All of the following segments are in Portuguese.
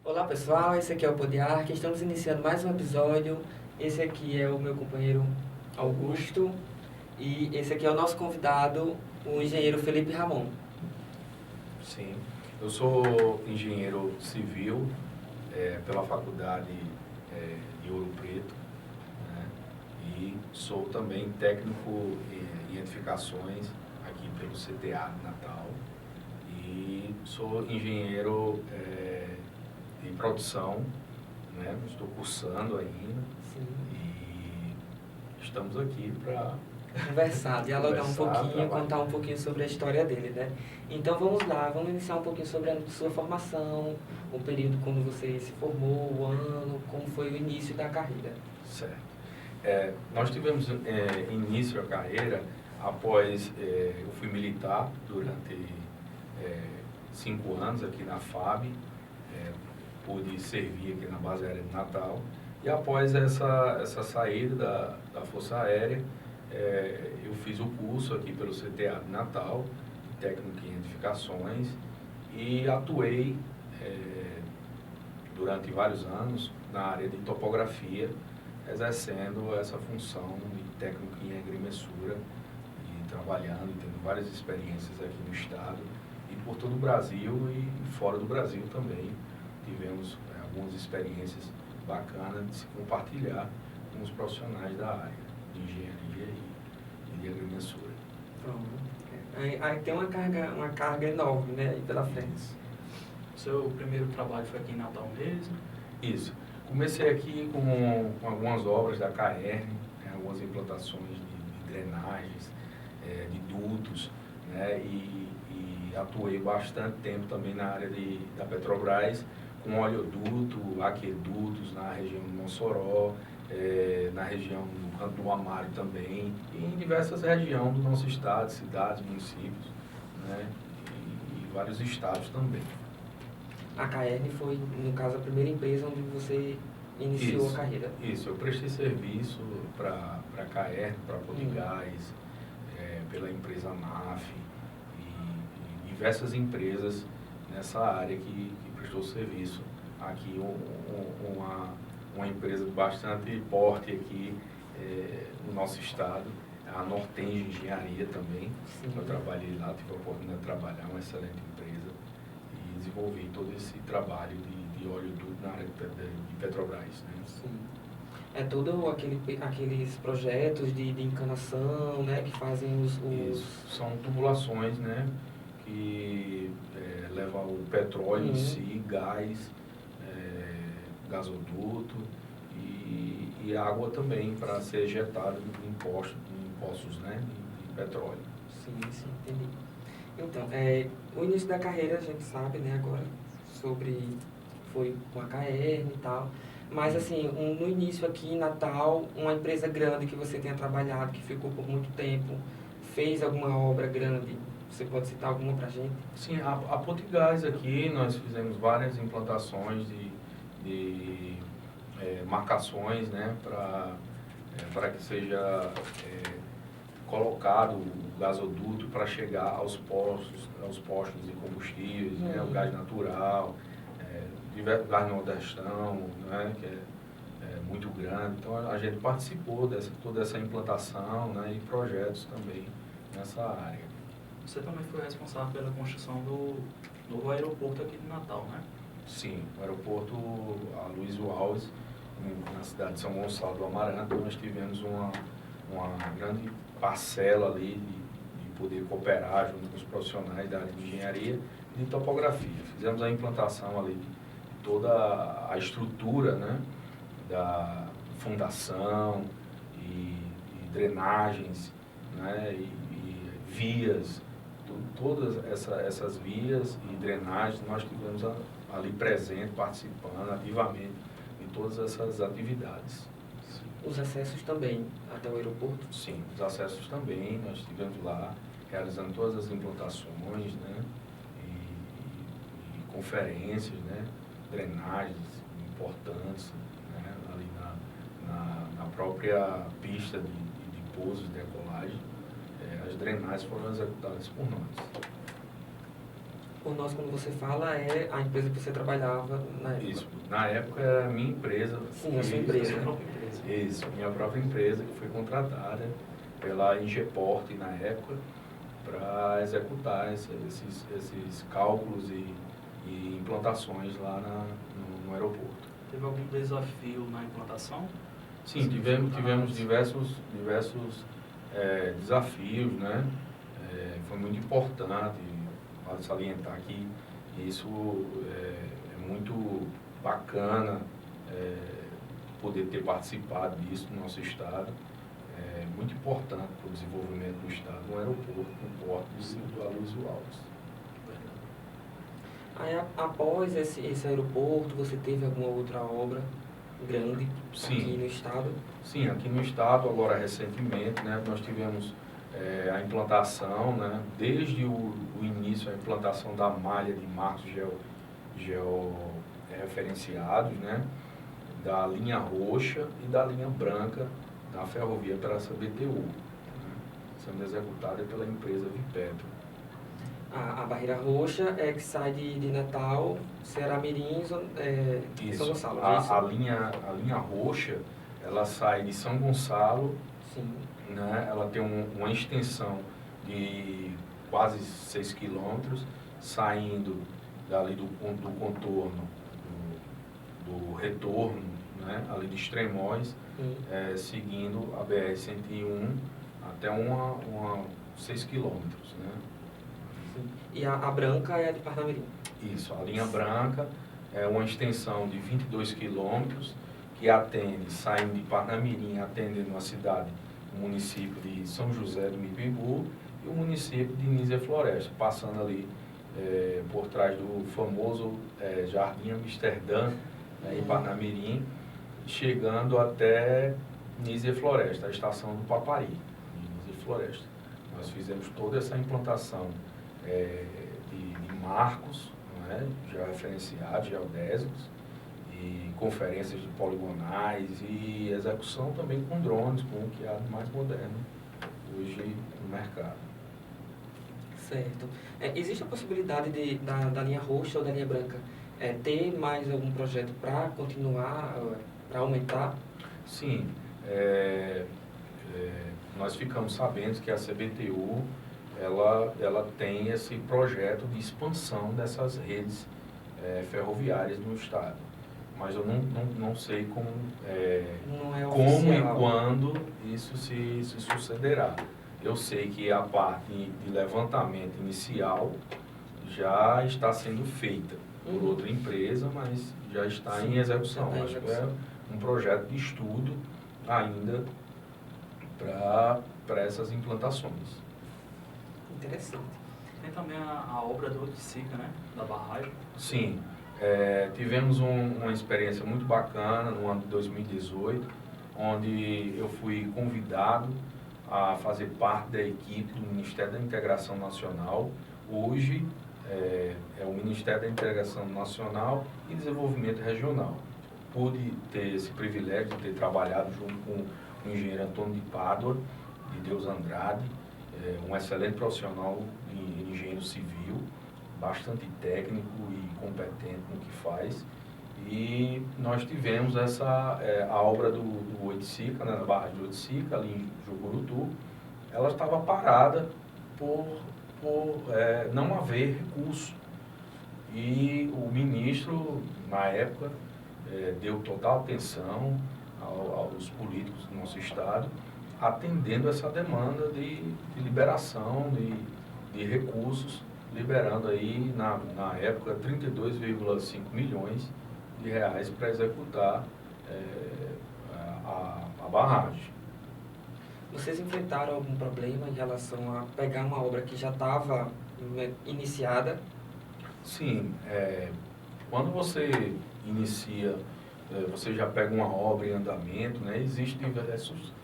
Olá pessoal, esse aqui é o Podiarc, estamos iniciando mais um episódio. Esse aqui é o meu companheiro Augusto e esse aqui é o nosso convidado, o engenheiro Felipe Ramon. Sim, eu sou engenheiro civil pela faculdade de Ouro Preto, né? E sou também técnico em edificações aqui pelo CTA Natal e sou engenheiro de produção, né? Estou cursando ainda. Sim. E estamos aqui para Conversar, dialogar um pouquinho, trabalhar. contar um pouquinho sobre a história dele, né? Então vamos lá, vamos iniciar um pouquinho sobre a sua formação, o período quando você se formou, o ano, como foi o início da carreira. Certo. Nós tivemos início da carreira após eu fui militar durante 5 anos aqui na FAB, pude servir aqui na base aérea de Natal, e após essa saída da Força Aérea, eu fiz o curso aqui pelo CTA de Natal, técnico em edificações, e atuei durante vários anos na área de topografia, exercendo essa função de técnico em agrimensura e trabalhando e tendo várias experiências aqui no estado e por todo o Brasil e fora do Brasil também. Tivemos algumas experiências bacanas de se compartilhar com os profissionais da área de engenharia e de agrimensura. Aí tem uma carga enorme, né, aí pela frente. Seu primeiro trabalho foi aqui em Natal mesmo? Isso. Comecei aqui com algumas obras da KR, né, algumas implantações de drenagens, de dutos, né, e atuei bastante tempo também na área da Petrobras, com oleoduto, aquedutos na região do Mossoró, na região do Canto do Amaro também, e em diversas regiões do nosso estado, cidades, municípios, né, e vários estados também. A KR foi, no caso, a primeira empresa onde você iniciou a carreira. Isso, eu prestei serviço para a KR, para a Poligás, pela empresa NAF e diversas empresas nessa área que prestou serviço. Aqui uma empresa de bastante porte aqui no nosso estado, a Nortenge Engenharia também. Sim. Eu trabalhei lá, tive a oportunidade de trabalhar, uma excelente empresa, e desenvolvi todo esse trabalho de oleoduto na área de Petrobras, né? Sim. É todo aqueles projetos de encanação, né, que fazem os... Isso, são tubulações, né, que levam o petróleo em si, gás, gasoduto e água também para ser ejetado em poços, né, de petróleo. Sim, entendi. Então, o início da carreira a gente sabe, né, agora, foi com a KR e tal, mas assim, no início aqui em Natal, uma empresa grande que você tenha trabalhado, que ficou por muito tempo, fez alguma obra grande, você pode citar alguma pra gente? Sim, a Poligás aqui, nós fizemos várias implantações de marcações, né, para que seja colocado o gasoduto para chegar aos postos de combustíveis, né, o gás natural, diversos gás nordestão, né, que é muito grande. Então a gente participou toda essa implantação, né, e projetos também nessa área. Você também foi responsável pela construção do novo aeroporto aqui de Natal, né? Sim, o aeroporto Aloysio Alves, na cidade de São Gonçalo do Amarante, nós tivemos uma grande parcela ali de poder cooperar junto com os profissionais da área de engenharia e de topografia. Fizemos a implantação ali de toda a estrutura, né, da fundação e drenagens, né, e vias, todas essas vias e drenagens nós tivemos ali presente, participando ativamente em todas essas atividades. Os acessos também até o aeroporto? Sim, os acessos também, nós estivemos lá realizando todas as implantações, né, e conferências, né, drenagens importantes, né, ali na própria pista de pouso e decolagem. As drenagens foram executadas por nós. por nós, quando você fala, é a empresa que você trabalhava na época. Isso. Na época era a minha empresa. Sim, a sua empresa. Sua própria empresa. Isso, minha própria empresa, que foi contratada pela Ingeport na época para executar esses cálculos e implantações lá no aeroporto. Teve algum desafio na implantação? Sim, tivemos diversos desafios, né? Foi muito importante, vale salientar que isso é muito bacana, poder ter participado disso no nosso estado. É muito importante para o desenvolvimento do estado, um aeroporto, um porto do Aloysio Alves. Aí, após esse aeroporto, você teve alguma outra obra grande aqui no estado? Sim, aqui no estado, agora recentemente, né, nós tivemos a implantação, né, desde o início, a implantação da malha de marcos georreferenciados, né, da linha roxa e da linha branca da ferrovia pela CBTU, né, sendo executada pela empresa Vipetro. A barreira roxa é que sai de Natal, Ceará-Mirim, São Gonçalo. A linha roxa, ela sai de São Gonçalo. Sim. Né? Ela tem uma extensão de quase 6 quilômetros, saindo dali do contorno, do retorno, né? Ali de Extremóis, seguindo a BR-101 até 6 quilômetros. Né? E a branca é a de Parnamirim? Isso, a linha branca é uma extensão de 22 quilômetros que atende, saindo de Parnamirim, atendendo a cidade, o município de São José do Mipibu e o município de Nísia Floresta, passando ali por trás do famoso Jardim Amsterdã, em Parnamirim, chegando até Nísia Floresta, a estação do Papari, de Nísia Floresta. Nós fizemos toda essa implantação de marcos, não é? Georreferenciados, geodésicos, e conferências de poligonais e execução também com drones, com o que há de mais moderno hoje no mercado. Certo. Existe a possibilidade da linha roxa ou da linha branca ter mais algum projeto para continuar, para aumentar? Sim. Nós ficamos sabendo que a CBTU ela tem esse projeto de expansão dessas redes ferroviárias no estado. Mas eu não sei como e quando isso se sucederá. Eu sei que a parte de levantamento inicial já está sendo feita por outra empresa, mas já está em execução. Acho que é um projeto de estudo ainda para essas implantações. Interessante. Tem também a obra do Oiticica, né? Da barragem. Sim. Tivemos uma experiência muito bacana no ano de 2018, onde eu fui convidado a fazer parte da equipe do Ministério da Integração Nacional. Hoje é o Ministério da Integração Nacional e Desenvolvimento Regional. Pude ter esse privilégio de ter trabalhado junto com o engenheiro Antônio de Pádua, de Deus Andrade, um excelente profissional de engenheiro civil, bastante técnico e competente no que faz. E nós tivemos a obra do Oiticica, né, na barragem do Oiticica, ali em Jucurutu. Ela estava parada por não haver recurso. E o ministro, na época, deu total atenção aos políticos do nosso estado, atendendo essa demanda de liberação de recursos, liberando aí, na época, 32,5 milhões de reais para executar a barragem. Vocês enfrentaram algum problema em relação a pegar uma obra que já estava iniciada? Sim. Quando você inicia, você já pega uma obra em andamento, né? Existem diversos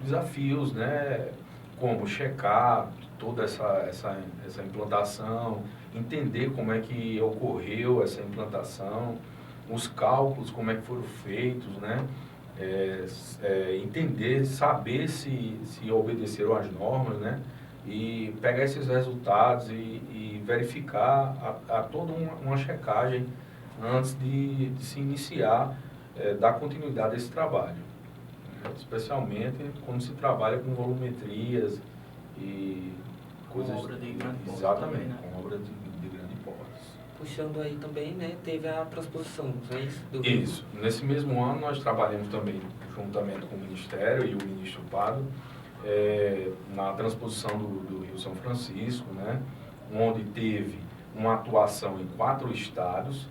desafios, né? Como checar toda essa implantação, entender como é que ocorreu essa implantação, os cálculos, como é que foram feitos, né? Entender, saber se obedeceram às normas, né? e pegar esses resultados e verificar toda uma checagem antes de se iniciar, dar continuidade a esse trabalho, né? Especialmente quando se trabalha com volumetrias e coisas... Com obra de grande porte. Exatamente, também, né? com obra de grande porte. Puxando aí também, né, teve a transposição, não é isso? Isso. Nesse mesmo ano nós trabalhamos também juntamente com o Ministério e o ministro Pado, na transposição do Rio São Francisco, né, onde teve uma atuação em 4 estados,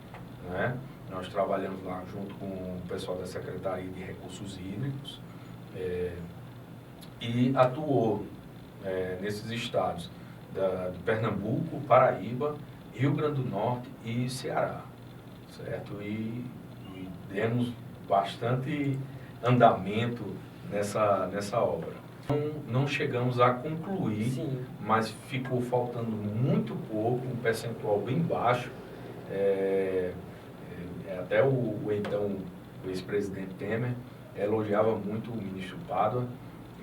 né. Nós trabalhamos lá junto com o pessoal da Secretaria de Recursos Hídricos, e atuou nesses estados de Pernambuco, Paraíba, Rio Grande do Norte e Ceará, certo? E demos bastante andamento nessa obra. Não chegamos a concluir, Sim. mas ficou faltando muito pouco, um percentual bem baixo. Até então o ex-presidente Temer elogiava muito o ministro Pádua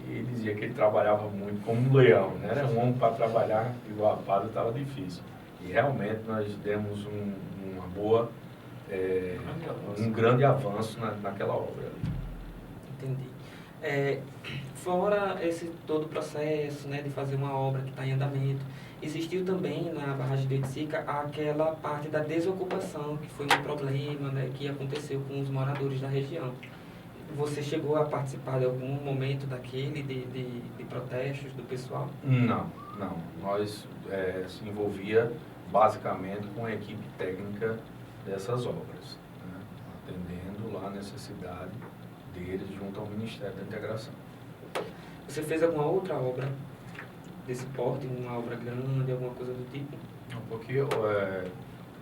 e dizia que ele trabalhava muito como um leão, né? Era um homem para trabalhar igual a Pádua estava difícil. E realmente nós demos um grande avanço naquela obra. Entendi. Fora esse todo o processo, né, de fazer uma obra que está em andamento, existiu também na barragem de Oiticica aquela parte da desocupação, que foi um problema, né, que aconteceu com os moradores da região. Você chegou a participar de algum momento daquele, de protestos do pessoal? Não. Nós se envolvia basicamente com a equipe técnica dessas obras, né, atendendo lá a necessidade deles junto ao Ministério da Integração. Você fez alguma outra obra desse porte, uma obra grande, alguma coisa do tipo? Porque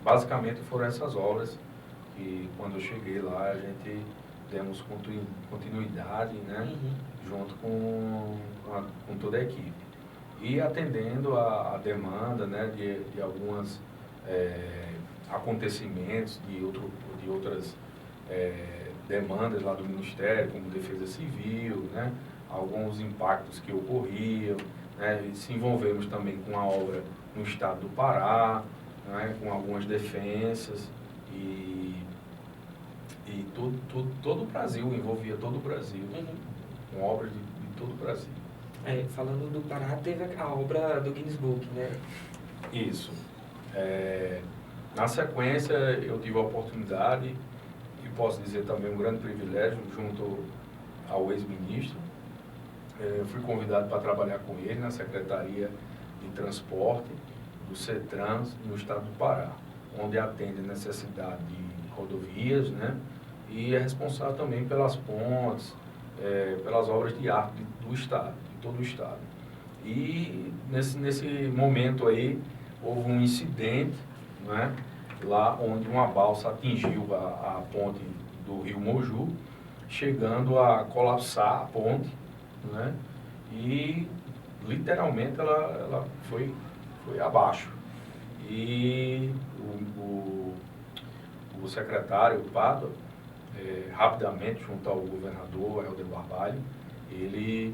basicamente foram essas obras que quando eu cheguei lá a gente demos continuidade, né, junto com toda a equipe. E atendendo a demanda, né, de alguns acontecimentos, de outras demandas lá do Ministério, como Defesa Civil, né, alguns impactos que ocorriam, né, e se envolvemos também com a obra no estado do Pará, né, com algumas defensas e todo o Brasil, envolvia todo o Brasil, com obras de todo o Brasil. Falando do Pará, teve a obra do Guinness Book, né? Isso. Na sequência, eu tive a oportunidade, e posso dizer também um grande privilégio, junto ao ex-ministro, fui convidado para trabalhar com ele na Secretaria de Transporte do CETRANS, no estado do Pará, onde atende a necessidade de rodovias, né, e é responsável também pelas pontes, pelas obras de arte do estado, de todo o estado. E nesse momento aí, houve um incidente, né, lá onde uma balsa atingiu a ponte do rio Moju, chegando a colapsar a ponte, né, e literalmente ela foi abaixo. E o secretário Pádua, rapidamente, junto ao governador Helder Barbalho, ele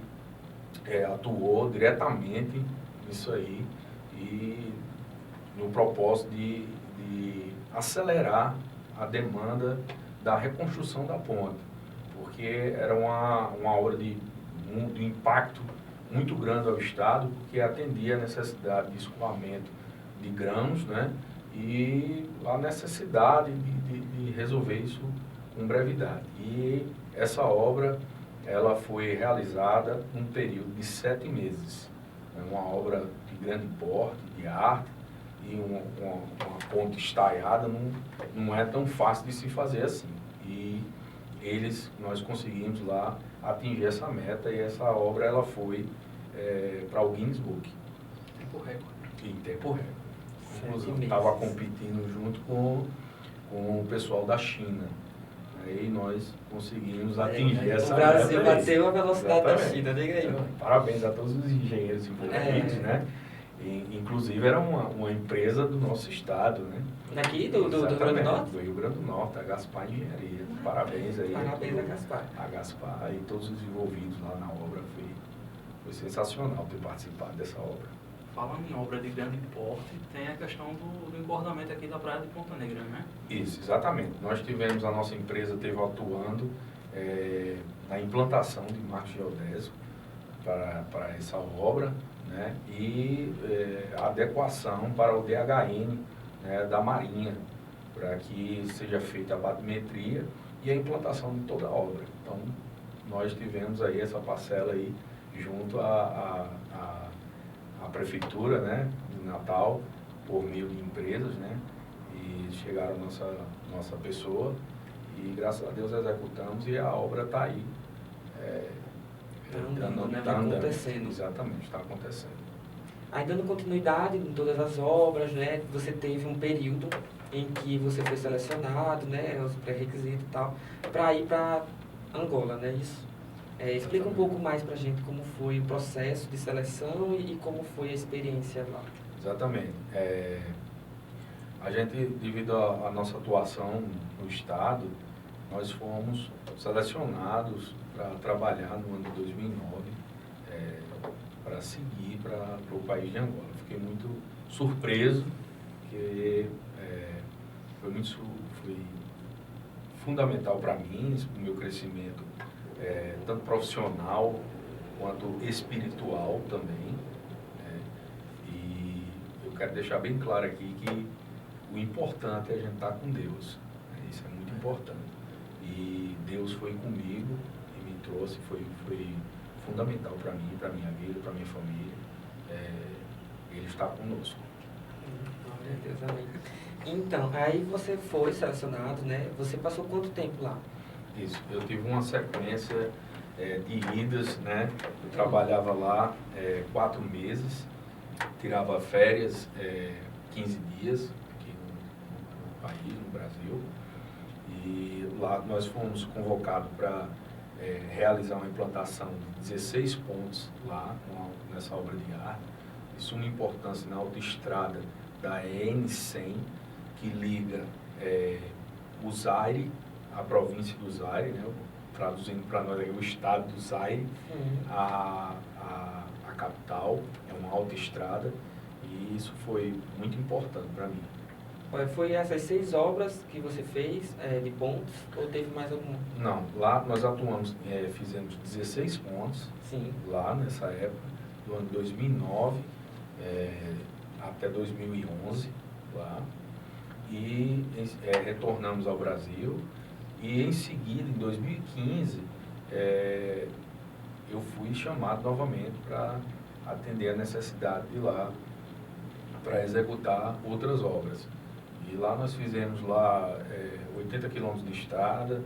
atuou diretamente nisso aí e no propósito de acelerar a demanda da reconstrução da ponte, porque era uma obra de impacto muito grande ao Estado, porque atendia a necessidade de escoamento de grãos, né, e a necessidade de resolver isso com brevidade. E essa obra, ela foi realizada num período de 7 meses. É uma obra de grande porte, de arte, e uma ponte estaiada não é tão fácil de se fazer assim. E nós conseguimos lá atingir essa meta, e essa obra ela foi para o Guinness Book. Tempo recorde. Em tempo recorde. Inclusive, estava competindo junto com o pessoal da China. Aí nós conseguimos atingir essa meta. O Brasil bateu a velocidade da China, diga aí. Então, parabéns a todos os engenheiros envolvidos, né? Inclusive era uma empresa do nosso estado, né? Daqui, do Rio Grande do Norte? Do Rio Grande do Norte, a Gaspar Engenharia. Parabéns aí. Parabéns a Gaspar. A Gaspar e todos os envolvidos lá na obra, foi foi sensacional ter participado dessa obra. Falando em obra de grande porte, tem a questão do engordamento aqui da praia de Ponta Negra, né? Isso, exatamente. Nós tivemos, a nossa empresa esteve atuando na implantação de marco geodésico para essa obra, né? E a adequação para o DHN, né, da Marinha, para que seja feita a batimetria e a implantação de toda a obra. Então, nós tivemos aí essa parcela aí junto à Prefeitura, né, de Natal, por meio de empresas, né, e chegaram a nossa pessoa e, graças a Deus, executamos e a obra está aí. Está acontecendo. Exatamente, está acontecendo. Aí, dando continuidade em todas as obras, né, você teve um período em que você foi selecionado, né, os pré-requisitos e tal, para ir para Angola, né, isso? Explica um pouco mais para a gente como foi o processo de seleção e como foi a experiência lá. Exatamente. A gente, devido à nossa atuação no Estado, nós fomos selecionados para trabalhar no ano de 2009, para seguir para o país de Angola. Fiquei muito surpreso, porque foi fundamental para mim, para o meu crescimento, tanto profissional quanto espiritual também. E eu quero deixar bem claro aqui que o importante é a gente estar com Deus. Isso é muito importante. E Deus foi comigo e me trouxe, foi fundamental para mim, para minha vida, para minha família. Ele está conosco. Deus, amém. Então, aí você foi selecionado, né? Você passou quanto tempo lá? Isso, eu tive uma sequência de idas, né? Eu trabalhava lá 4 meses, tirava férias 15 dias aqui no país, no Brasil. E lá nós fomos convocados para realizar uma implantação de 16 pontos lá nessa obra de arte. De suma importância na autoestrada da EN100, que liga o Zaire, a província do Zaire, né, traduzindo para nós aí, o estado do Zaire, a capital, é uma autoestrada, e isso foi muito importante para mim. Foi essas 6 obras que você fez de pontos ou teve mais alguma? Não, lá nós atuamos, fizemos 16 pontos. Sim. Lá nessa época, do ano 2009 até 2011, lá, e retornamos ao Brasil. E em seguida, em 2015, eu fui chamado novamente para atender a necessidade de lá, para executar outras obras. E lá nós fizemos 80 quilômetros de estrada,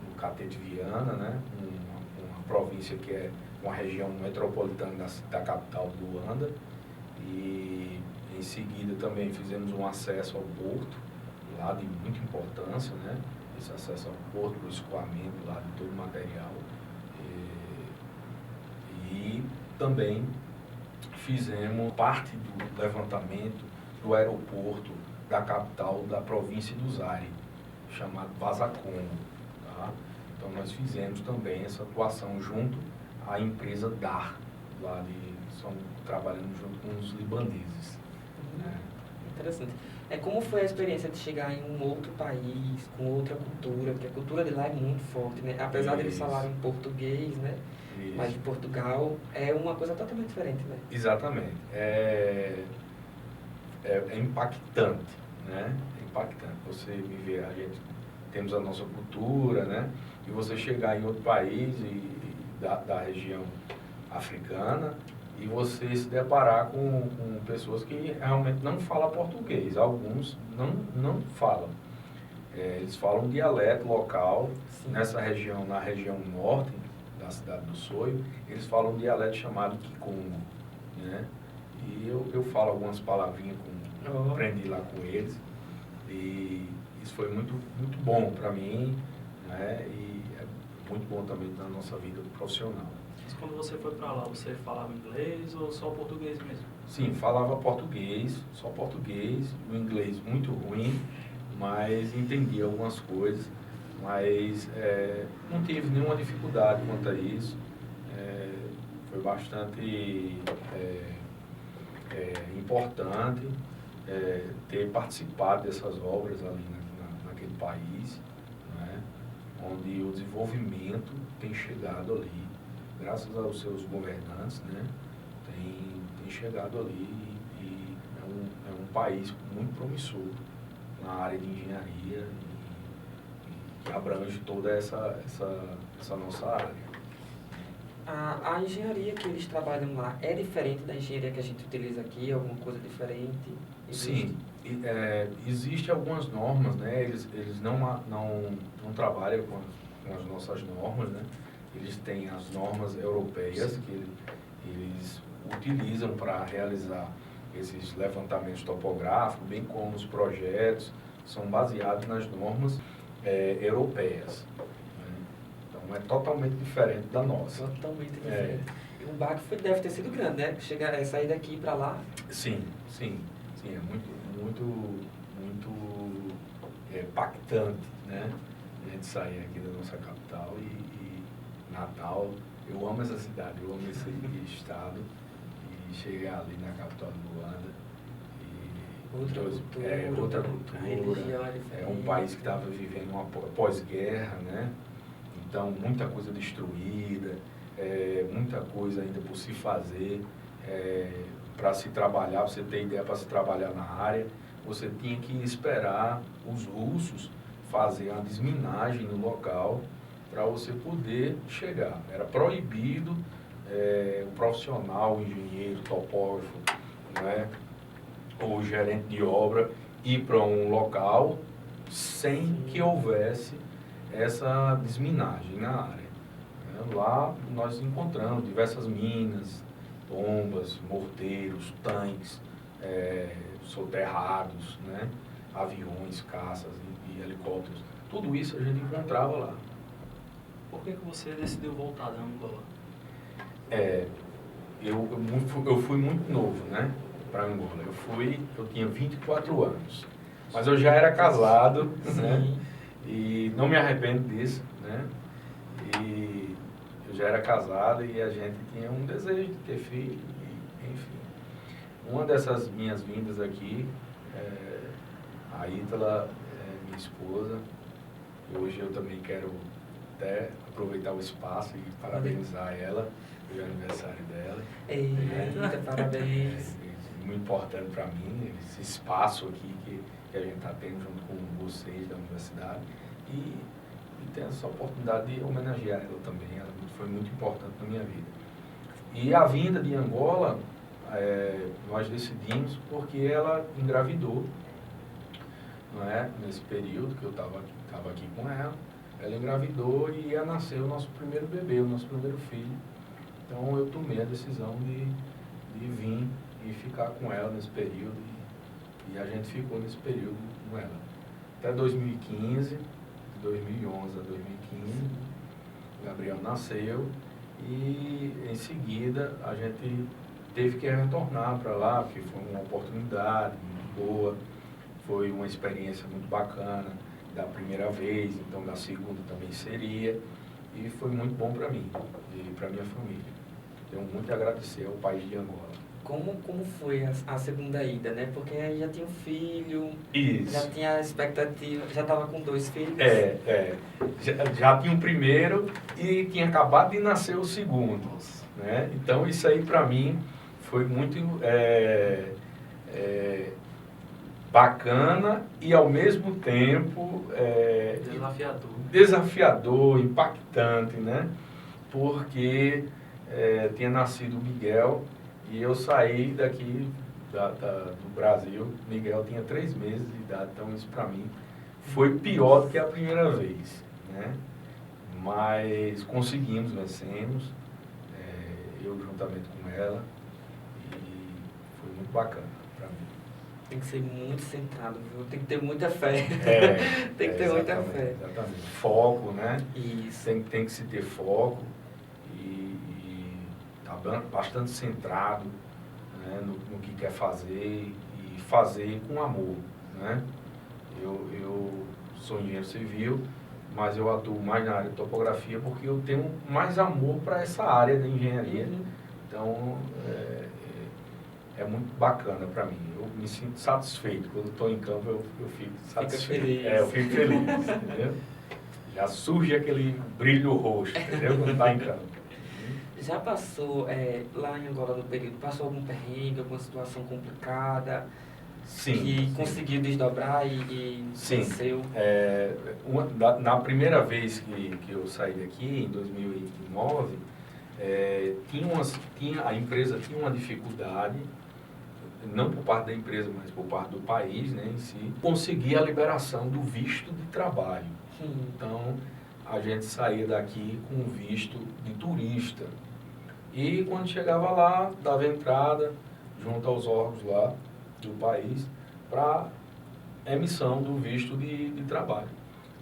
no Catete Viana, né, uma província que é uma região metropolitana da capital de Luanda. E em seguida também fizemos um acesso ao porto, lá de muita importância, né? Esse acesso ao porto, o escoamento lá de todo o material. E também fizemos parte do levantamento do aeroporto da capital da província do Zaire, chamado Vazacongo. Tá? Então nós fizemos também essa atuação junto à empresa DAR, lá trabalhando junto com os libaneses. Interessante. Como foi a experiência de chegar em um outro país, com outra cultura, porque a cultura de lá é muito forte, né? Apesar de eles falarem português, né? Isso. Mas de Portugal é uma coisa totalmente diferente, né? Exatamente. É impactante, né? É impactante. Você viver, temos a nossa cultura, né? E você chegar em outro país da região africana e você se deparar com pessoas que realmente não falam português. Alguns não falam. Eles falam um dialeto local. Sim. Nessa região, na região norte da cidade do Soio, eles falam um dialeto chamado Kikongo, né? E eu falo algumas palavrinhas, aprendi lá com eles. E isso foi muito, muito bom para mim, né? E é muito bom também na nossa vida profissional. Mas quando você foi para lá, você falava inglês ou só português mesmo? Sim, falava português, só português, o inglês muito ruim, mas entendia algumas coisas, mas não tive nenhuma dificuldade quanto a isso. foi bastante importante ter participado dessas obras ali naquele país, né, onde o desenvolvimento tem chegado ali, graças aos seus governantes, né, tem chegado ali e é um país muito promissor na área de engenharia e que abrange toda essa nossa área. A engenharia que eles trabalham lá é diferente da engenharia que a gente utiliza aqui? Alguma coisa diferente? Existe? Sim, existe algumas normas, né? Eles não trabalham com as nossas normas, né? Eles têm as normas europeias que eles utilizam para realizar esses levantamentos topográficos, bem como os projetos são baseados nas normas europeias. Então é totalmente diferente da nossa. Totalmente diferente. E o baque deve ter sido grande, né? Sair daqui para lá. Sim, é muito impactante, né? A gente sair aqui da nossa capital e Natal. Eu amo essa cidade, eu amo esse estado e chegar ali na capital de Luanda. Outra cultura, é um país que estava vivendo uma pós-guerra, né? Então, muita coisa destruída, muita coisa ainda por se fazer, para se trabalhar, pra você ter ideia, para se trabalhar na área, você tinha que esperar os russos fazer uma desminagem no local para você poder chegar. Era proibido o profissional, o engenheiro, o topógrafo, né, ou o gerente de obra ir para um local sem que houvesse essa desminagem na área. Lá nós encontramos diversas minas, bombas, morteiros, tanques, soterrados, né, aviões, caças e helicópteros. Tudo isso a gente encontrava lá. Por que você decidiu voltar da Angola? Eu fui muito novo, né, para Angola. Eu tinha 24 anos, mas eu já era casado, né, e não me arrependo disso, né, e eu já era casado e a gente tinha um desejo de ter filho, enfim. Uma dessas minhas vindas aqui, a Ítala, minha esposa, e hoje eu também quero até aproveitar o espaço e parabenizar ela pelo aniversário dela. Eita, parabéns. Muito importante para mim, esse espaço aqui que a gente está tendo junto com vocês da universidade e ter essa oportunidade de homenagear ela também. Ela foi muito importante na minha vida. E a vinda de Angola, nós decidimos porque ela engravidou, não é? Nesse período que eu estava aqui com ela. Ela engravidou e ia nascer o nosso primeiro bebê, o nosso primeiro filho. Então eu tomei a decisão de vir e ficar com ela nesse período. E a gente ficou nesse período com ela. Até 2015, de 2011 a 2015, o Gabriel nasceu e em seguida a gente teve que retornar para lá, porque foi uma oportunidade muito boa, foi uma experiência muito bacana da primeira vez, então da segunda também seria, e foi muito bom para mim e para minha família. Tenho muito a agradecer ao país de Angola. Como foi a segunda ida, né? Porque aí já tinha um filho, Isso. Já tinha a expectativa, já estava com 2 filhos. Já tinha o primeiro e tinha acabado de nascer o segundo, né? Então isso aí para mim foi muito bacana e ao mesmo tempo desafiador, impactante, né? Porque tinha nascido o Miguel e eu saí daqui do Brasil, Miguel tinha 3 meses de idade, então isso para mim foi pior do que a primeira vez, né? Mas conseguimos, vencemos, eu juntamente com ela, e foi muito bacana para mim. Tem que ser muito centrado, viu? Tem que ter muita fé. Tem que ter muita fé. Exatamente. Foco, né? Isso. Tem que se ter foco e tá bastante centrado, né, no que quer fazer e fazer com amor, né? Eu sou engenheiro civil, mas eu atuo mais na área de topografia porque eu tenho mais amor para essa área da engenharia Então, é muito bacana para mim. Eu me sinto satisfeito. Quando estou em campo, eu fico satisfeito. Feliz. Eu fico feliz, entendeu? Já surge aquele brilho roxo, entendeu? Quando está em campo. Já passou, lá em Angola no período, passou algum perrengue, alguma situação complicada? Sim. Que sim. conseguiu desdobrar e Sim. venceu? Na primeira vez que eu saí daqui, em 2009, a empresa tinha uma dificuldade, não por parte da empresa, mas por parte do país, né, em si, conseguir a liberação do visto de trabalho. Então, a gente saía daqui com visto de turista. E quando chegava lá, dava entrada junto aos órgãos lá do país para emissão do visto de trabalho.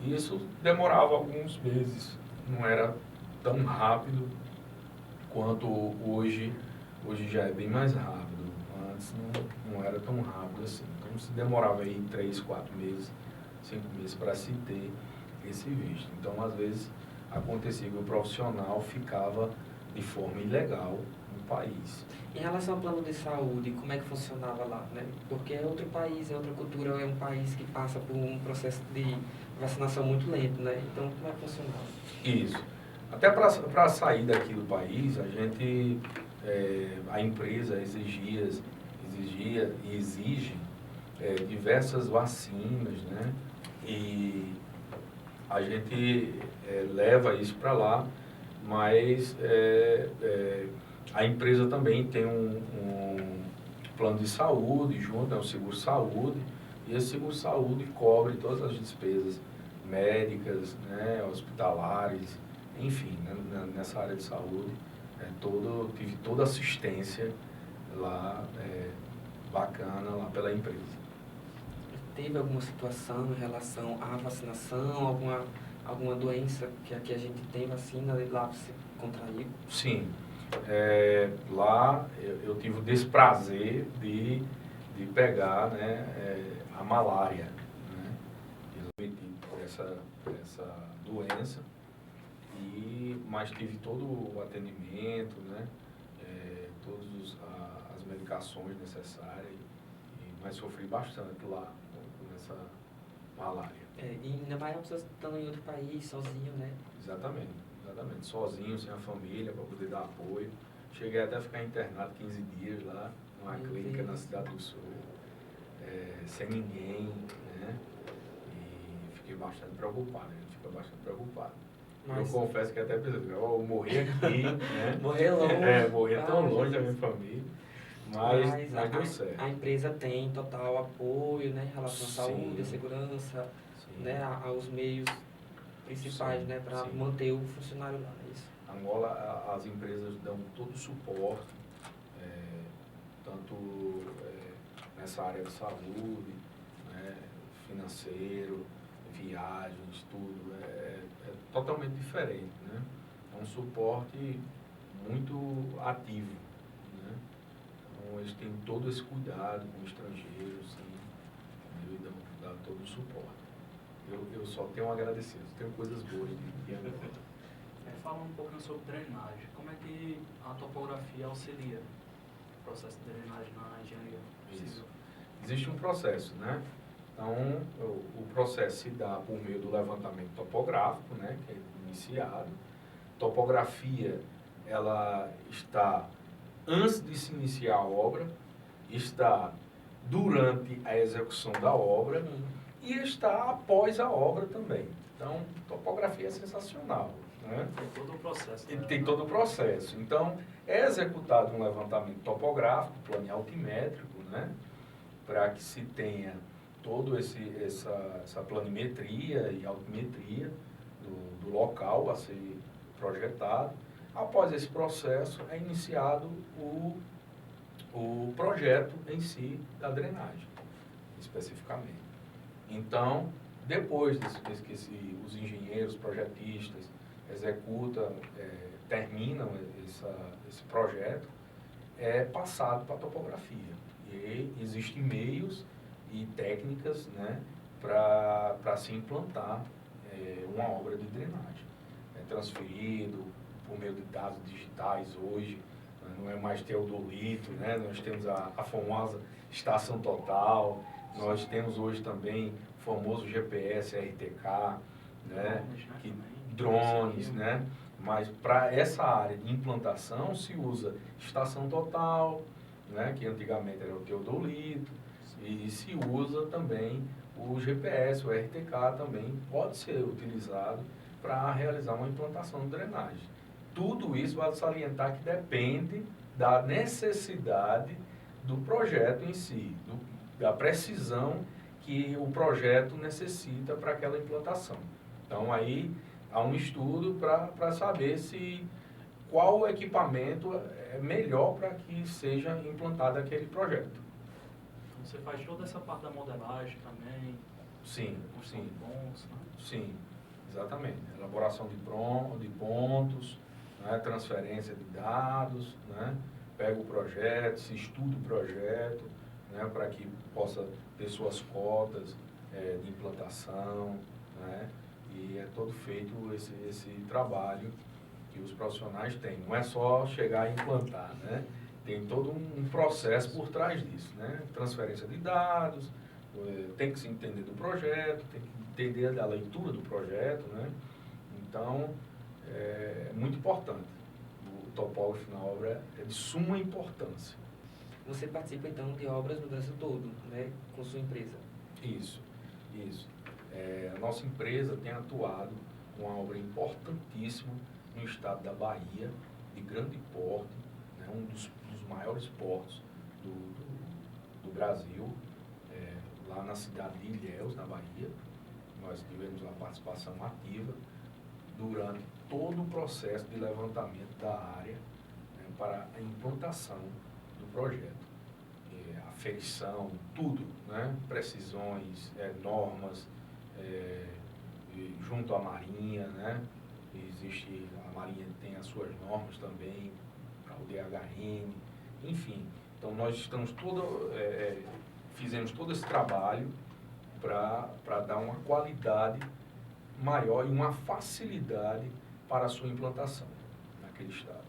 E isso demorava alguns meses, não era tão rápido quanto hoje. Hoje já é bem mais rápido. Antes não era tão rápido assim. Então se demorava aí 3, 4 meses, 5 meses para se ter esse visto. Então às vezes acontecia que o profissional ficava de forma ilegal no país. Em relação ao plano de saúde, como é que funcionava lá, né? Porque é outro país, é outra cultura, é um país que passa por um processo de vacinação muito lento, né? Então, como é que funcionava? Isso. Até para sair daqui do país, a empresa exigia e exige diversas vacinas, né? E a gente leva isso para lá, mas a empresa também tem um plano de saúde junto, é um seguro-saúde, e esse seguro-saúde cobre todas as despesas médicas, né, hospitalares, enfim, né, nessa área de saúde, tive toda assistência lá, bacana lá pela empresa. Teve alguma situação em relação à vacinação, alguma doença que aqui a gente tem vacina, lá você contraiu? Sim. Lá eu tive o desprazer de pegar, né, a malária, né, por essa doença, mas tive todo o atendimento, né, todas as medicações necessárias, mas sofri bastante lá com essa malária. E ainda mais as pessoas estando em outro país, sozinho, né? Exatamente. Sozinho, sem a família, para poder dar apoio. Cheguei até a ficar internado 15 dias lá, numa clínica na Cidade do Sul, sem ninguém, né? E fiquei bastante preocupado, a gente fica bastante preocupado. Mas eu confesso que até pensei, eu morri aqui, né? Morrer longe. Morrer tão longe da minha família, mas deu certo. A empresa tem total apoio, né, em relação à Sim. saúde, à segurança, Sim. né, aos meios principais, Sim, né, para sim. manter o funcionário lá, é isso. Angola, as empresas dão todo o suporte, tanto nessa área de saúde, né, financeiro, viagens, tudo. É totalmente diferente, né? É um suporte muito ativo, né? Então, eles têm todo esse cuidado com estrangeiros, sim, e dão todo o suporte. Eu só tenho a agradecer, eu tenho coisas boas de Angola. Fala um pouquinho sobre drenagem. Como é que a topografia auxilia o processo de drenagem na engenharia civil? Isso. Existe um processo, né? Então, o processo se dá por meio do levantamento topográfico, né? Que é iniciado. Topografia, ela está antes de se iniciar a obra, está durante a execução da obra e está após a obra também. Então, topografia é sensacional. Né? Tem todo o processo. Né? Tem todo o processo. Então, é executado um levantamento topográfico, plano altimétrico, né? Para que se tenha toda essa planimetria e altimetria do local a ser projetado. Após esse processo, é iniciado o projeto em si da drenagem, especificamente. Então, depois que os engenheiros, projetistas executam, terminam esse projeto, é passado para a topografia. E existem meios e técnicas, né, para se implantar uma obra de drenagem. É transferido por meio de dados digitais hoje, não é mais teodolito, né? Nós temos a famosa estação total, nós temos hoje também o famoso GPS RTK, né? Drones, né? Mas para essa área de implantação se usa estação total, né? Que antigamente era o teodolito, e se usa também o GPS, o RTK também pode ser utilizado para realizar uma implantação de drenagem. Tudo isso vale salientar que depende da necessidade do projeto em si, da precisão que o projeto necessita para aquela implantação. Então aí há um estudo para saber qual equipamento é melhor para que seja implantado aquele projeto. Você faz toda essa parte da modelagem também? Sim, sim. Pontos, né? Sim, exatamente. Elaboração de pontos, né? Transferência de dados, né? Pega o projeto, se estuda o projeto, né? Para que possa ter suas cotas de implantação, né? E é todo feito esse trabalho que os profissionais têm. Não é só chegar e implantar, né? Tem todo um processo por trás disso, né? Transferência de dados, tem que se entender do projeto, tem que entender a leitura do projeto, né? Então, é muito importante. O topógrafo na obra é de suma importância. Você participa, então, de obras no Brasil todo, né? Com sua empresa? Isso. A nossa empresa tem atuado com uma obra importantíssima no estado da Bahia, de grande porte, né? Um dos maiores portos do Brasil, lá na cidade de Ilhéus, na Bahia. Nós tivemos uma participação ativa durante todo o processo de levantamento da área, né, para a implantação do projeto. Aferição, tudo, né? Precisões, normas, junto à Marinha, né? A Marinha tem as suas normas também, para o DHM, enfim. Então nós estamos fizemos todo esse trabalho para dar uma qualidade maior e uma facilidade para a sua implantação naquele estado.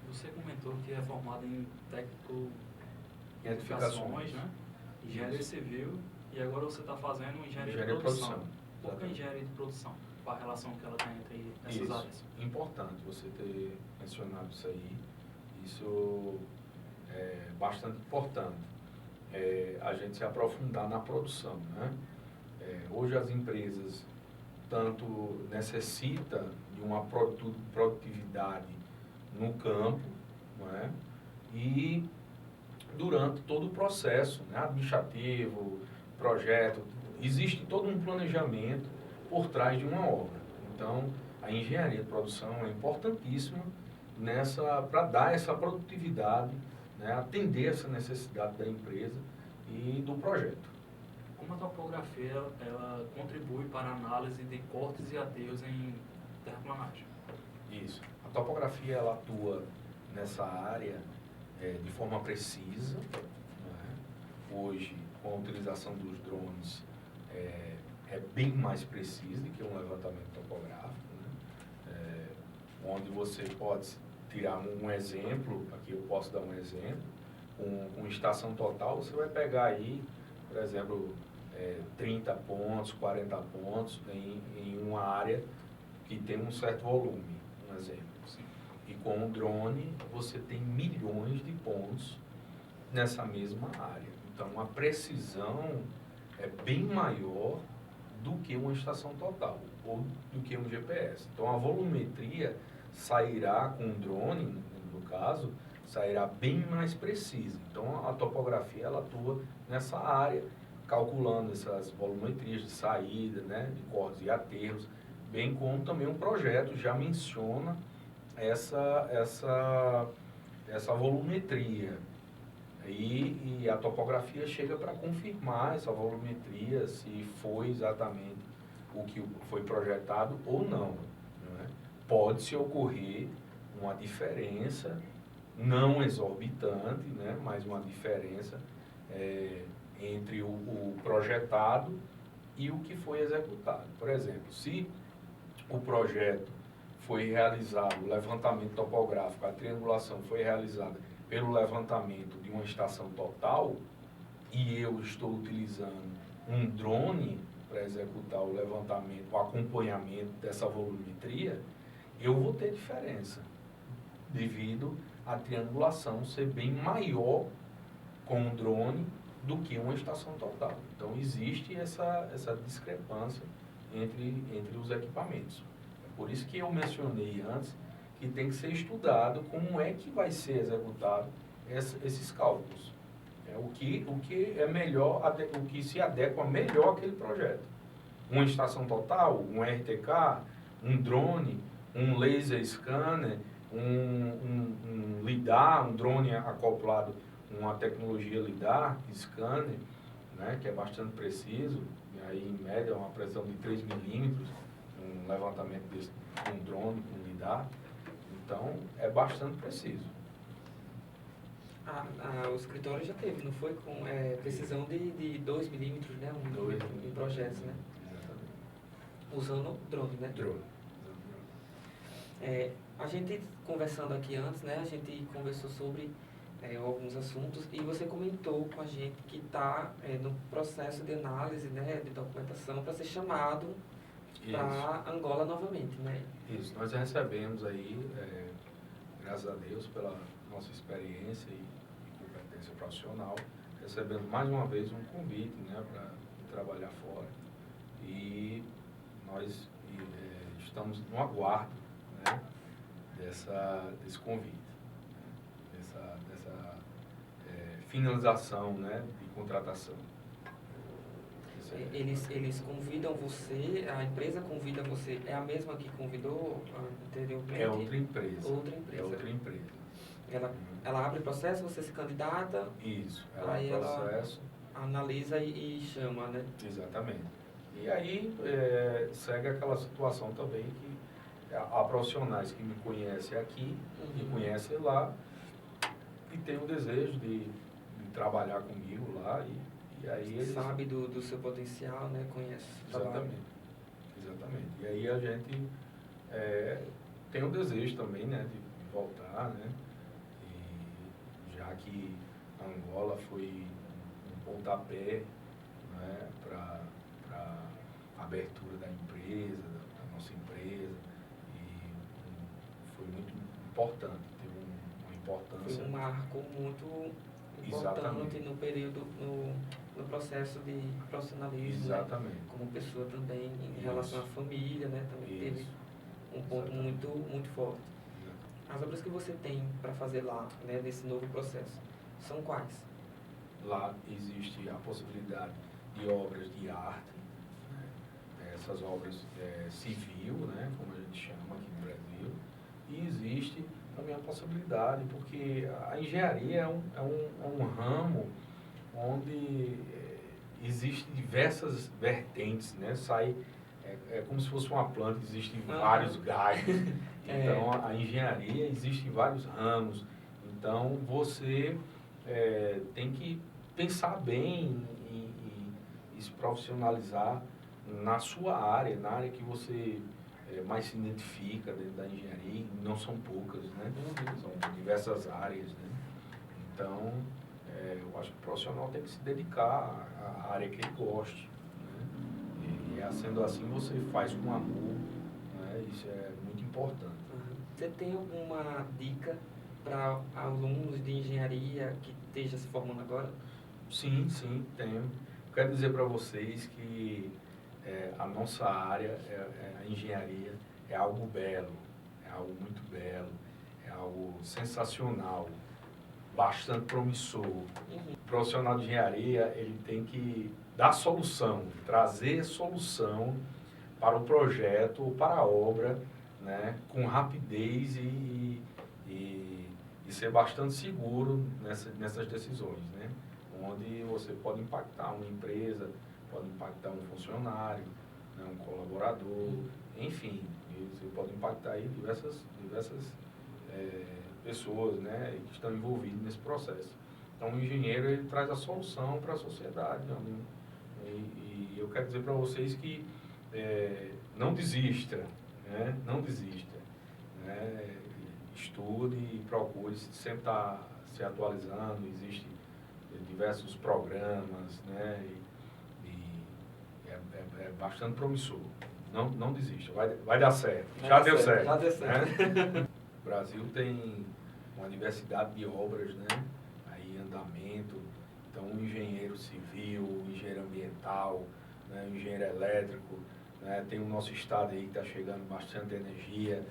Você comentou que é formado em técnico em edificações, né? Engenharia civil, e agora você está fazendo engenharia de produção. Por que engenharia de produção? Qual a relação que ela tem entre essas áreas? Importante você ter mencionado isso aí. Isso é bastante importante. A gente se aprofundar na produção, né? Hoje as empresas tanto necessitam de uma produtividade no campo, não é? E durante todo o processo, né, administrativo, projeto, existe todo um planejamento por trás de uma obra. Então, a engenharia de produção é importantíssima para dar essa produtividade, né, atender essa necessidade da empresa e do projeto. Como a topografia ela contribui para a análise de cortes e aterros em terraplanagem? Isso. A topografia ela atua nessa área de forma precisa, né? Hoje, com a utilização dos drones, é bem mais preciso do que um levantamento topográfico, né? Onde você pode tirar um exemplo, aqui eu posso dar um exemplo, com estação total, você vai pegar aí, por exemplo, 30 pontos, 40 pontos em uma área que tem um certo volume, um exemplo. Sim. E com o drone, você tem milhões de pontos nessa mesma área. Então, a precisão é bem maior do que uma estação total, ou do que um GPS. Então, a volumetria sairá com o drone, no caso, sairá bem mais precisa. Então, a topografia, ela atua nessa área, calculando essas volumetrias de saída, né, de cortes e aterros, bem como também um projeto já menciona essa volumetria. E a topografia chega para confirmar essa volumetria, se foi exatamente o que foi projetado ou não. Né? Pode-se ocorrer uma diferença, não exorbitante, né? Mas uma diferença entre o projetado e o que foi executado. Por exemplo, se o projeto foi realizado o levantamento topográfico, a triangulação foi realizada pelo levantamento de uma estação total, e eu estou utilizando um drone para executar o levantamento, o acompanhamento dessa volumetria, eu vou ter diferença, devido à triangulação ser bem maior com o drone do que uma estação total. Então, existe essa discrepância entre os equipamentos. É por isso que eu mencionei antes que tem que ser estudado como é que vai ser executado esses cálculos. O que é melhor, o que se adequa melhor àquele projeto. Uma estação total, um RTK, um drone, um laser scanner, um LIDAR, um drone acoplado com uma tecnologia LIDAR, scanner, né, que é bastante preciso, e aí em média uma precisão de 3 milímetros, um levantamento desse, com um drone, com LIDAR, então é bastante preciso. O escritório já teve, não foi? Com precisão de 2 milímetros, né? Em projetos, né? Exatamente. Usando drone, né? Drone. A gente conversando aqui antes, né? A gente conversou sobre alguns assuntos e você comentou com a gente que está no processo de análise, né? De documentação para ser chamado para Angola novamente, né? Isso, nós recebemos aí, graças a Deus, pela nossa experiência e competência profissional, recebemos mais uma vez um convite, né, para trabalhar fora. E nós estamos no aguardo, né, desse convite, né, dessa finalização, né, de contratação. Eles convidam você, a empresa convida você, é a mesma que convidou anteriormente? É outra empresa. Outra empresa. É outra empresa. Ela abre processo, você se candidata. Isso, aí processo. Ela analisa e chama, né? Exatamente. E aí segue aquela situação também que há profissionais que me conhecem aqui, me conhecem lá, e têm o desejo de trabalhar comigo lá, e aí eles... Sabe do seu potencial, né? Conhece o trabalho. Exatamente. E aí a gente tem o desejo também, né, de voltar, né? E já que Angola foi um pontapé, né, para a abertura da empresa, da nossa empresa, e foi muito importante, teve uma importância. Foi um marco muito importante no período, no processo de profissionalismo. Exatamente. Né? Como pessoa também, em relação à família, né? Também teve um ponto muito forte. As obras que você tem para fazer lá, né, nesse novo processo, são quais? Lá existe a possibilidade de obras de arte, né? Essas obras civil, né, como a gente chama aqui no Brasil, e existe também a possibilidade, porque a engenharia é um ramo onde existem diversas vertentes, né? É como se fosse uma planta, existem vários galhos. Então, a engenharia existe vários ramos. Então, você tem que pensar bem e se profissionalizar na sua área, na área que você mais se identifica dentro da engenharia. Não são poucas, né? São diversas áreas, né? Então, eu acho que o profissional tem que se dedicar à área que ele goste, né? E sendo assim, você faz com amor, né? Isso é muito importante. Você tem alguma dica para alunos de engenharia que esteja se formando agora? Sim, tenho. Quero dizer para vocês que a nossa área, a engenharia, é algo belo, é algo muito belo, é algo sensacional, bastante promissor. O profissional de engenharia, ele tem que dar solução, trazer solução para o projeto ou para a obra, né, com rapidez e ser bastante seguro nessas decisões, né, onde você pode impactar uma empresa, pode impactar um funcionário, né, um colaborador, enfim, você pode impactar aí diversas pessoas, né, que estão envolvidas nesse processo. Então, o engenheiro, ele traz a solução para a sociedade, né, e eu quero dizer para vocês que não desista, né, não desista. né? Estude e procure sempre estar se atualizando. Existem diversos programas, né? E é bastante promissor. Não desista, vai dar certo. Já deu certo. Já deu certo. Né? O Brasil tem uma diversidade de obras, né? Aí em andamento. Então, um engenheiro civil, um engenheiro ambiental, né? Um engenheiro elétrico, né? Tem o nosso estado aí que está chegando bastante energia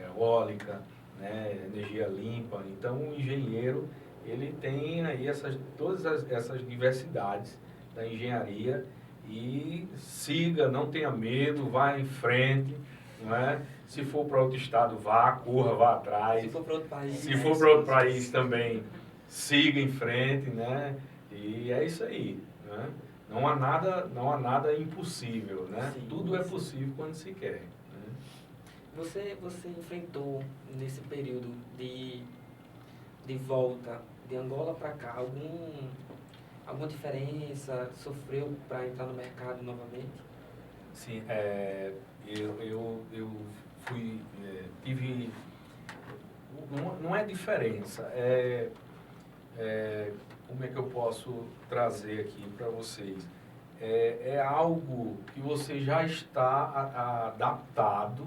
eólica, né? Energia limpa. Então, o engenheiro, ele tem aí todas essas diversidades da engenharia. E siga, não tenha medo, vá em frente, não é? Se for para outro estado, vá, corra, vá atrás. Se for para outro país. Se for para outro país também, siga em frente, né? E é isso aí, né? Não há nada impossível, né? Sim, tudo é possível quando se quer. Né? Você enfrentou nesse período de volta de Angola para cá alguma diferença? Sofreu para entrar no mercado novamente? Sim, eu fui, tive, não é diferença, como é que eu posso trazer aqui para vocês? É algo que você já está adaptado,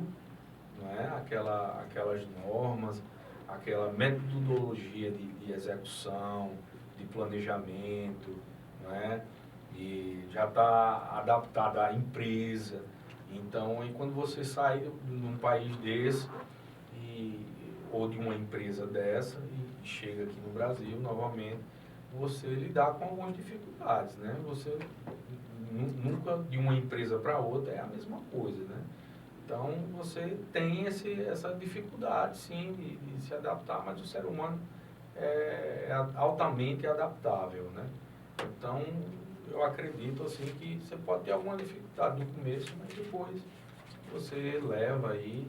não é? Aquelas normas, aquela metodologia de execução, de planejamento, não é? E já está adaptada à empresa. Então, e quando você sai de um país desse, ou de uma empresa dessa, e chega aqui no Brasil novamente, você lidar com algumas dificuldades, né? Você nunca, de uma empresa para outra, é a mesma coisa, né? Então, você tem essa dificuldade, sim, de se adaptar, mas o ser humano é altamente adaptável, né? Então, eu acredito assim que você pode ter alguma dificuldade no começo, mas depois você leva aí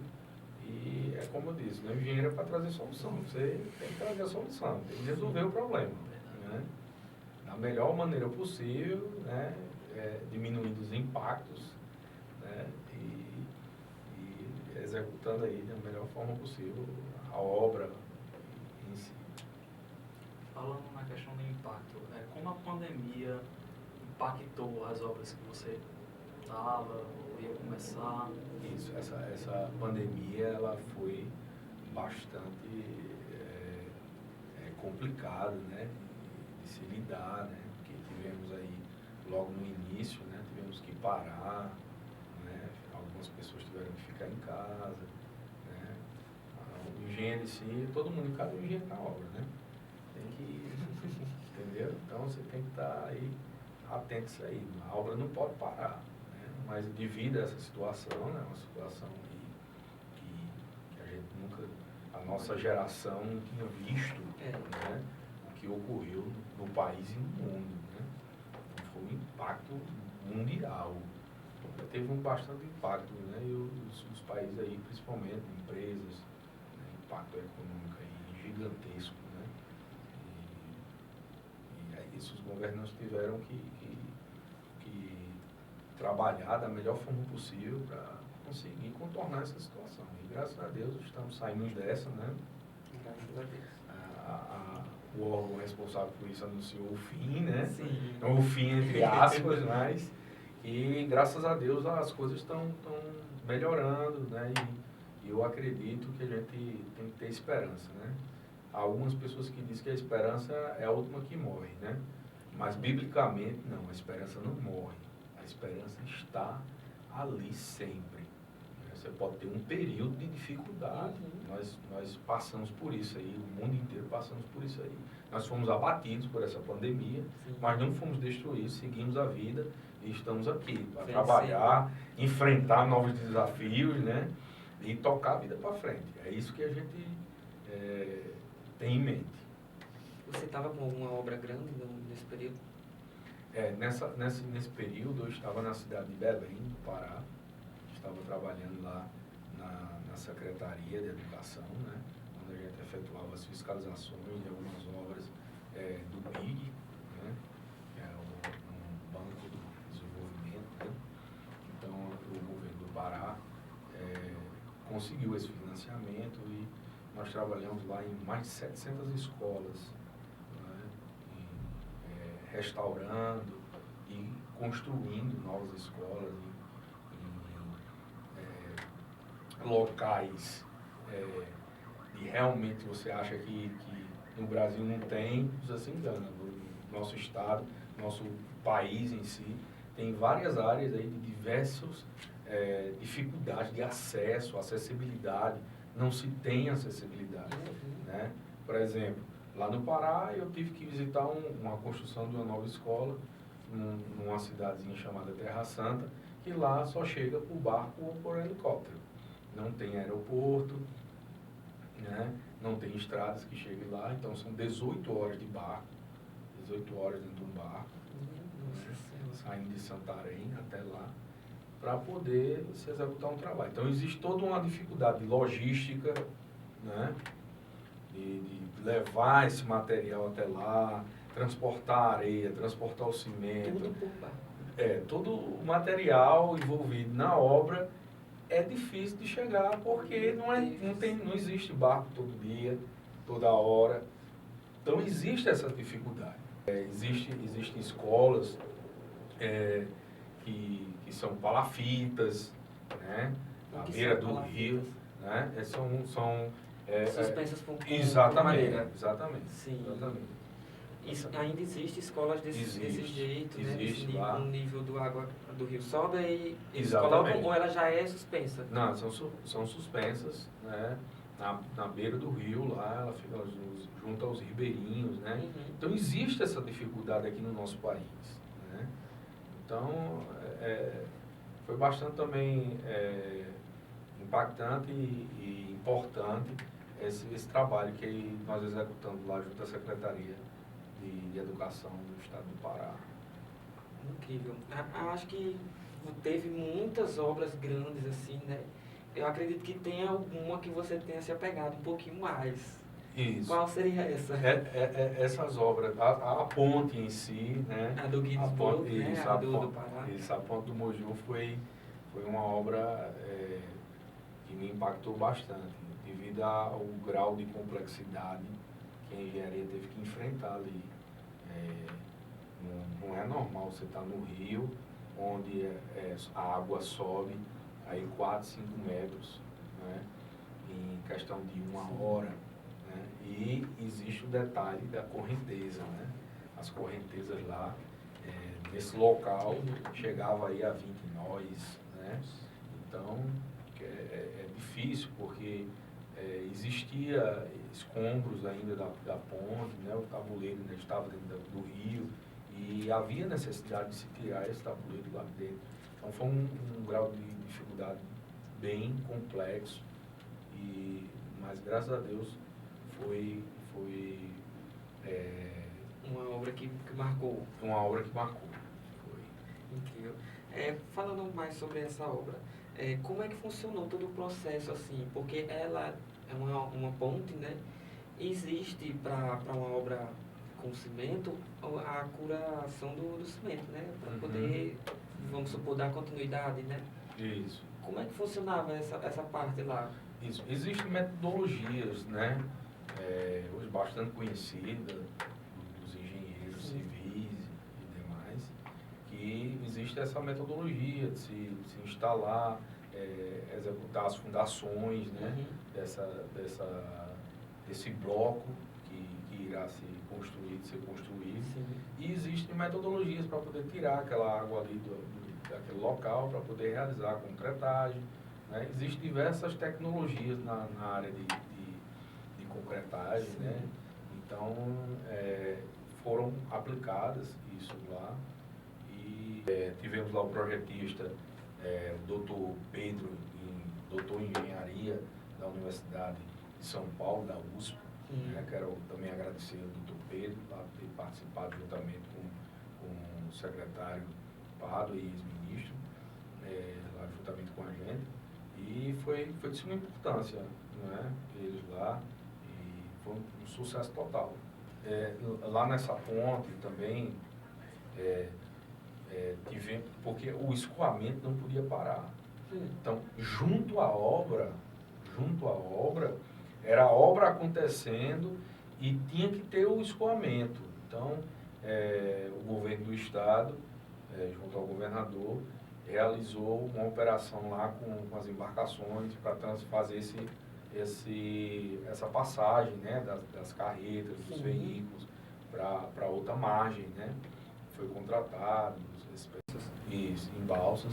e é como eu disse, né? O engenheiro é para trazer solução. Você tem que trazer a solução, tem que resolver o problema, né? Da melhor maneira possível, né? Diminuindo os impactos, né? E executando aí da melhor forma possível a obra em si. Falando na questão do impacto, como a pandemia impactou as obras que você estava ou ia começar? Isso, essa pandemia ela foi bastante complicada, né, de se lidar, né, porque tivemos aí logo no início, né, tivemos que parar, né, algumas pessoas tiveram que ficar em casa, né, o engenheiro em si, todo mundo, cada engenheiro na obra, né, tem que, entendeu? Então você tem que estar aí atento a isso aí, a obra não pode parar. Mas devido a essa situação, né, uma situação que a gente nunca, a nossa geração não tinha visto, né, o que ocorreu no país e no mundo, né? Foi um impacto mundial. Teve bastante impacto, né? E os países aí, principalmente empresas, né, impacto econômico aí gigantesco, né? E aí esses governantes tiveram que trabalhar da melhor forma possível para conseguir contornar essa situação. E graças a Deus estamos saindo dessa, né? Graças a Deus. O órgão responsável por isso anunciou o fim, né? Sim. O fim entre aspas, mas e graças a Deus as coisas estão melhorando, né? E eu acredito que a gente tem que ter esperança, né? Há algumas pessoas que dizem que a esperança é a última que morre, né? Mas biblicamente não, a esperança não morre. A esperança está ali sempre. Você pode ter um período de dificuldade. Nós passamos por isso aí, o mundo inteiro passamos por isso aí. Nós fomos abatidos por essa pandemia, mas não fomos destruídos, seguimos a vida e estamos aqui para trabalhar, enfrentar novos desafios, né? E tocar a vida para frente. É isso que a gente tem em mente. Você estava com alguma obra grande nesse período? Nesse período eu estava na cidade de Belém, do Pará. Estava trabalhando lá na Secretaria de Educação, né, onde a gente efetuava as fiscalizações de algumas obras do BID, né, que é um Banco de Desenvolvimento. Né. Então, o governo do Pará conseguiu esse financiamento financiamento e nós trabalhamos lá em mais de 700 escolas, né, restaurando e construindo novas escolas em locais e realmente você acha que no Brasil não tem, você se engana. No nosso estado, nosso país em si, tem várias áreas aí de diversas dificuldades de acesso, acessibilidade. Não se tem acessibilidade, né? Por exemplo, lá no Pará eu tive que visitar uma construção de uma nova escola numa cidadezinha chamada Terra Santa, que lá só chega por barco ou por helicóptero. Não tem aeroporto, né? Não tem estradas que cheguem lá, então são 18 horas de barco, 18 horas dentro de um barco, né? Saindo de Santarém até lá, para poder se executar um trabalho. Então existe toda uma dificuldade logística, né? De levar esse material até lá, transportar a areia, transportar o cimento. Tudo por barco. Todo o material envolvido na obra é difícil de chegar porque não existe barco todo dia, toda hora. Então existe essa dificuldade. Existem escolas que são palafitas, né? À beira do rio, né? São suspensas por exatamente, madeira. Exatamente. Sim. Exatamente. Isso, ainda existe escolas desse jeito, né? Existe Desse lá. O nível do água do rio sobe e eles Exatamente. colocam, ou ela já é suspensa? Não, são suspensas, né? Na beira do rio lá, ela fica junto aos ribeirinhos, né? Uhum. Então existe essa dificuldade aqui no nosso país, né? Então foi bastante também impactante e importante esse trabalho que nós executamos lá junto à Secretaria de Educação do Estado do Pará. Incrível. Acho que teve muitas obras grandes assim, né? Eu acredito que tem alguma que você tenha se apegado um pouquinho mais. Isso. Qual seria essa? Essas obras, a ponte em si, né? A do Guinness, né? Isso, A do Pará. Isso, a ponte do Moju foi uma obra que me impactou bastante, devido ao grau de complexidade que a engenharia teve que enfrentar ali. Não é normal você estar no rio, onde a água sobe aí 4, 5 metros, né? Em questão de 1 hora. Né? E existe o detalhe da correnteza, né? As correntezas lá, nesse local, chegava aí a 20 nós, né? Então, é difícil, porque existia escombros ainda da ponte, né? O tabuleiro ainda estava dentro do rio, e havia necessidade de se tirar esse tabuleiro lá dentro. Então, foi um grau de dificuldade bem complexo, mas graças a Deus foi uma obra que marcou. Uma obra que marcou. Foi. Incrível. Falando mais sobre essa obra, como é que funcionou todo o processo assim? Porque ela é uma ponte, né? Existe para uma obra com cimento a curação do cimento, né? Para poder, vamos supor, dar continuidade, né? Isso. Como é que funcionava essa parte lá? Isso. Existem metodologias, né? Hoje bastante conhecidas dos engenheiros civis e demais, que existe essa metodologia de se instalar, executar as fundações, né? Desse bloco que irá ser construído. Sim. E existem metodologias para poder tirar aquela água ali daquele local, para poder realizar a concretagem, né? Existem diversas tecnologias na área de concretagem, né? Então, foram aplicadas isso lá e tivemos lá o projetista, o doutor Pedro, doutor em engenharia da Universidade de São Paulo, da USP, né? Quero também agradecer ao doutor Pedro por ter participado juntamente com o secretário Pardo e ex-ministro, lá juntamente com a gente, e foi de suma importância, né? Eles lá, e foi um sucesso total. Lá nessa ponte também tivemos, porque o escoamento não podia parar. Então, junto à obra, junto à obra, era a obra acontecendo e tinha que ter o escoamento. Então, o governo do estado, junto ao governador, realizou uma operação lá com as embarcações para fazer essa passagem, né, das carretas, dos veículos para outra margem, né? Foi contratado isso, em balsas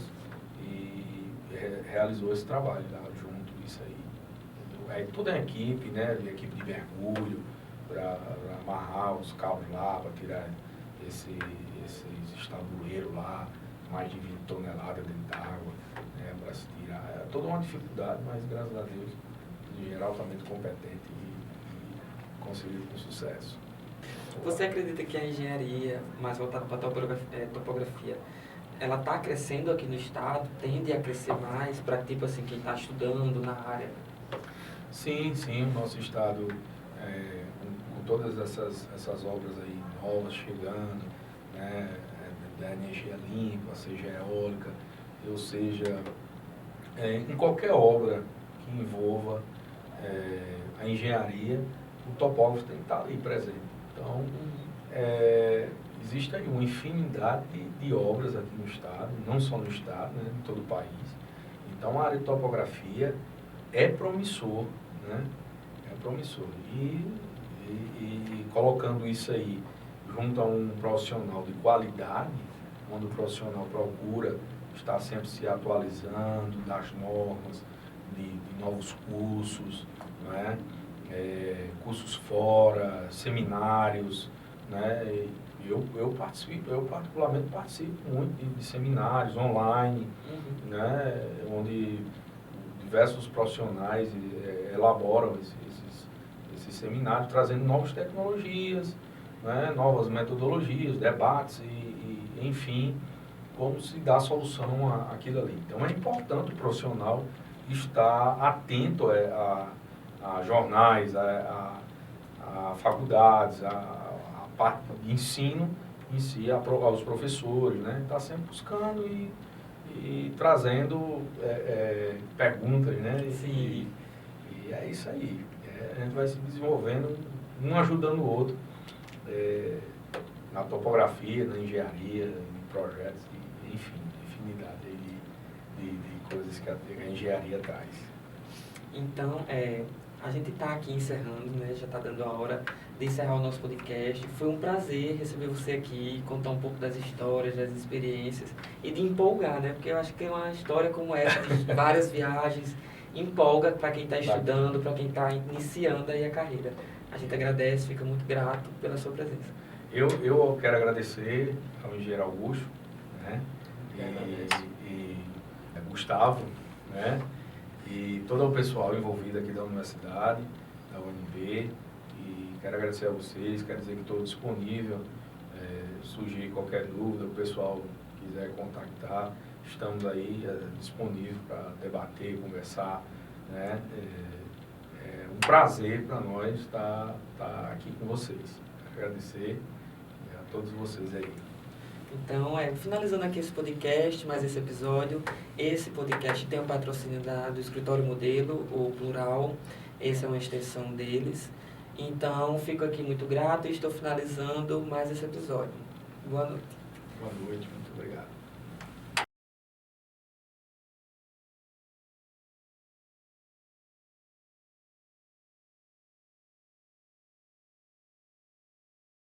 e realizou esse trabalho lá junto, isso aí. Aí toda a equipe, né, equipe de mergulho, para amarrar os cabos lá, para tirar esses tabuleiros lá, mais de 20 toneladas dentro d'água, né, para se tirar. É toda uma dificuldade, mas graças a Deus, em geral, altamente competente e conseguiu com sucesso. Você acredita que a engenharia, mais voltada para a topografia, ela está crescendo aqui no estado, tende a crescer mais para, tipo assim, quem está estudando na área? Sim, o nosso estado, com todas essas obras aí novas chegando, né, da energia limpa, seja eólica, ou seja, em qualquer obra que envolva a engenharia, o topógrafo tem que estar ali presente. Então, existe aí uma infinidade de obras aqui no estado, não só no estado, né, em todo o país. Então, a área de topografia é promissor, né? É promissor. E colocando isso aí junto a um profissional de qualidade, onde o profissional procura estar sempre se atualizando das normas, de novos cursos, né? Cursos fora, seminários, né? Eu particularmente participo muito de seminários online, né? Onde diversos profissionais elaboram esses seminários, trazendo novas tecnologias, né? Novas metodologias, debates enfim, como se dá solução àquilo ali. Então é importante o profissional estar atento a jornais, a faculdades, a parte de ensino em si, aos professores, né? Está sempre buscando e trazendo perguntas, né? Sim. E é isso aí. A gente vai se desenvolvendo, um ajudando o outro, na topografia, na engenharia, em projetos, enfim, infinidade de coisas que a engenharia traz. Então, a gente está aqui encerrando, né? Já está dando a hora de encerrar o nosso podcast. Foi um prazer receber você aqui, contar um pouco das histórias, das experiências e de empolgar, né? Porque eu acho que uma história como essa, de várias viagens, empolga para quem está estudando, para quem está iniciando aí a carreira. A gente agradece, fica muito grato pela sua presença. Eu quero agradecer ao engenheiro Augusto, né? E Gustavo, né? E todo o pessoal envolvido aqui da universidade, da UNB, e quero agradecer a vocês, quero dizer que estou disponível, surgir qualquer dúvida, o pessoal quiser contactar, estamos aí disponíveis para debater, conversar, né? É um prazer para nós estar aqui com vocês. Quero agradecer a todos vocês aí. Então, finalizando aqui esse podcast, mais esse episódio, esse podcast tem o patrocínio do Escritório Modelo, o Plural, essa é uma extensão deles. Então, fico aqui muito grato e estou finalizando mais esse episódio. Boa noite. Boa noite, muito obrigado.